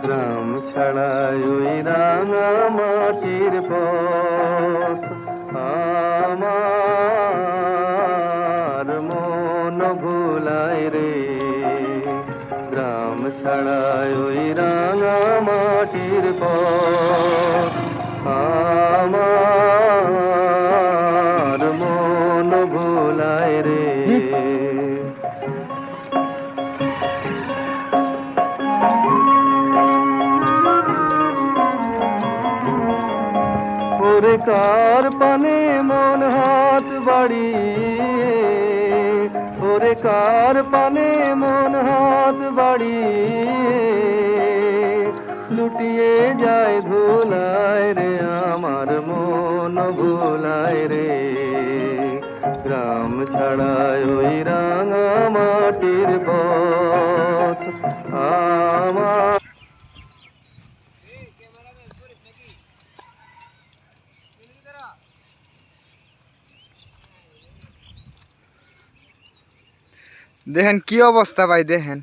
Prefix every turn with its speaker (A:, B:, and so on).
A: গ্রাম ছাড়াই ওই রাঙা মাটির পথ আমার মন ভুলায় রে। গ্রাম ছাড়াই ওই রাঙা মাটির পথ আমার মন ভুলায় রে। ওরে কার পানে মন হাত বাড়িয়ে, ওরে কার পানে মন হাত বাড়িয়ে লুটিয়ে যায় ধুলায় রে। আমার মন ভুলায় রে। গ্রাম ছাড়ায় ওই রাঙা মাটির পথ আমার।
B: দেখেন কি অবস্থা ভাই, দেখেন